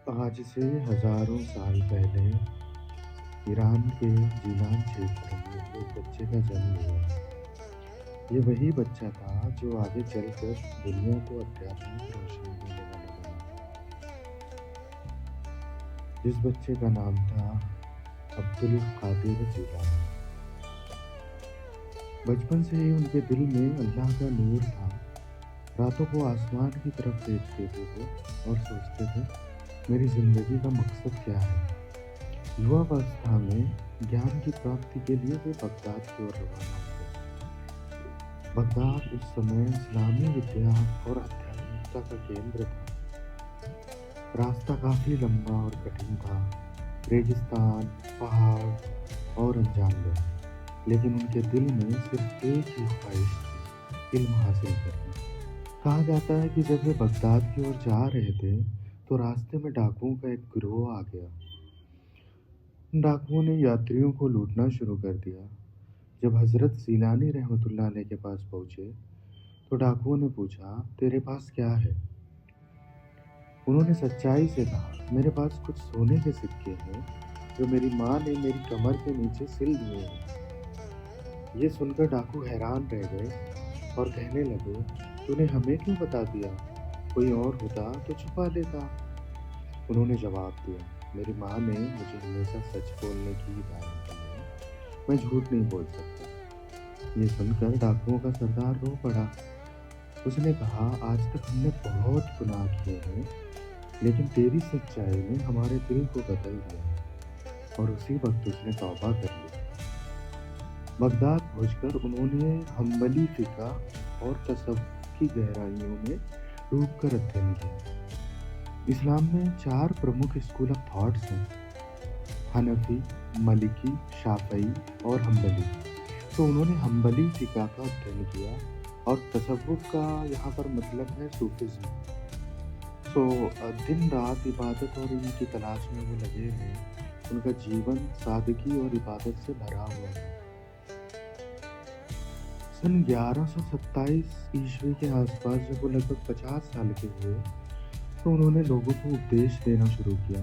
آج سے ہزاروں سال پہلے ایران کے جیلان چھیتر میں ایک بچے کا جنم ہوا۔ یہ وہی بچہ تھا جو آگے چل کر دنیا کو آدھیاتمک روشنی دینے والا بنا۔ جس بچے کا نام تھا عبد القادر جیلانی۔ بچپن سے ہی ان کے دل میں اللہ کا نور تھا۔ راتوں کو آسمان کی طرف دیکھتے تھے وہ اور سوچتے تھے، میری زندگی کا مقصد کیا ہے؟ یواوستھا میں گیان کی پراپتی کے لیے وہ بغداد کی اور روانہ ہوئے۔ بغداد اس سمے اسلامی ودیا اور آدھیاتمکتا کا کیندر تھا۔ راستہ کافی لمبا اور کٹھن تھا، ریگستان، پہاڑ اور انجان لوگ، لیکن ان کے دل میں صرف ایک ہی خواہش تھی، علم حاصل کرنا۔ کہا جاتا ہے کہ جب وہ بغداد کی اور جا رہے تھے تو راستے میں ڈاکوؤں کا ایک گروہ آ گیا۔ ڈاکوؤں نے یاتریوں کو لوٹنا شروع کر دیا۔ جب حضرت جیلانی رحمۃ اللہ علیہ کے پاس پہنچے تو ڈاکوؤں نے پوچھا، تیرے پاس کیا ہے؟ انہوں نے سچائی سے کہا، میرے پاس کچھ سونے کے سکے ہیں جو میری ماں نے میری کمر کے نیچے سل دیے ہیں۔ یہ سن کر ڈاکو حیران رہ گئے اور کہنے لگے، تو نے ہمیں کیوں بتا دیا؟ کوئی اور ہوتا تو چھپا لیتا۔ انہوں نے جواب دیا، میری ماں نے مجھے ہمیشہ سچ بولنے کی ہدایت دی ہے، میں جھوٹ نہیں بول سکتا۔ یہ سن کر ڈاکوؤں کا سردار رو پڑا۔ اس نے کہا، آج تک ہم نے بہت گناہ کیے ہیں، لیکن تیری سچائی نے ہمارے دل کو بدل دیا۔ اور اسی وقت اس نے توبہ کر لی۔ بغداد پہنچ کر انہوں نے حنبلی فقہ اور تصوف کی گہرائیوں میں ڈوب کر ادھین کیا۔ اسلام میں 4 پرمکھ اسکول آف تھاٹس ہیں، حنفی، مالکی، شافعی اور حنبلی۔ تو انہوں نے حنبلی فقہ کا ادھین کیا اور تصوف کا یہاں پر مطلب ہے صوفیزم۔ دن رات عبادت اور ان کی تلاش میں وہ لگے ہیں۔ ان کا جیون سادگی اور عبادت سے بھرا ہوا ہے۔ سن 1127 عیسوی کے آس پاس جب وہ لگ بھگ 50 سال کے ہوئے تو انہوں نے لوگوں کو اپدیش دینا شروع کیا۔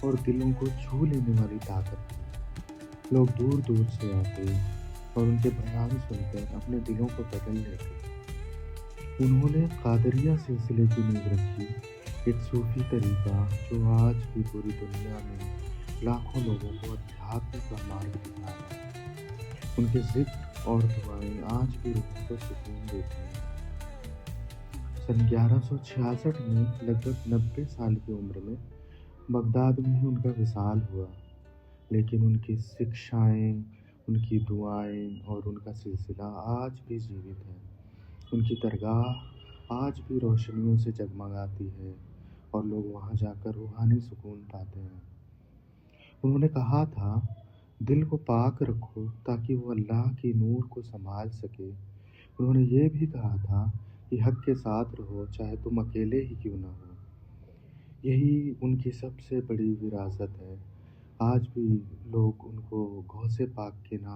اور دلوں کو چھو لینے والی طاقت تھی۔ لوگ دور دور سے آتے اور ان کے بیان سن کر اپنے دلوں کو بدل لیتے۔ انہوں نے قادریہ سلسلے کی نیو رکھی، ایک صوفی طریقہ جو آج بھی پوری دنیا میں لاکھوں لوگوں کو آدھیاتم کا مارگ دکھا رہا ہے۔ ان کے ذکر اور دعائیں آج بھی روح کو سکون دیتی ہیں۔ سن 1166 میں لگ بھگ 90 سال کی عمر میں بغداد میں ہی ان کا وصال ہوا، لیکن ان کی شکشائیں، ان کی دعائیں اور ان کا سلسلہ آج بھی جیوت ہے۔ ان کی درگاہ آج بھی روشنیوں سے جگمگاتی ہے اور لوگ وہاں جا کر روحانی سکون پاتے ہیں۔ انہوں نے کہا تھا، دل کو پاک رکھو تاکہ وہ اللہ کی نور کو سنبھال سکے۔ انہوں نے یہ بھی کہا تھا کہ حق کے ساتھ رہو چاہے تم اکیلے ہی کیوں نہ ہو۔ یہی ان کی سب سے بڑی وراثت ہے۔ آج بھی لوگ ان کو غوث پاک کے نام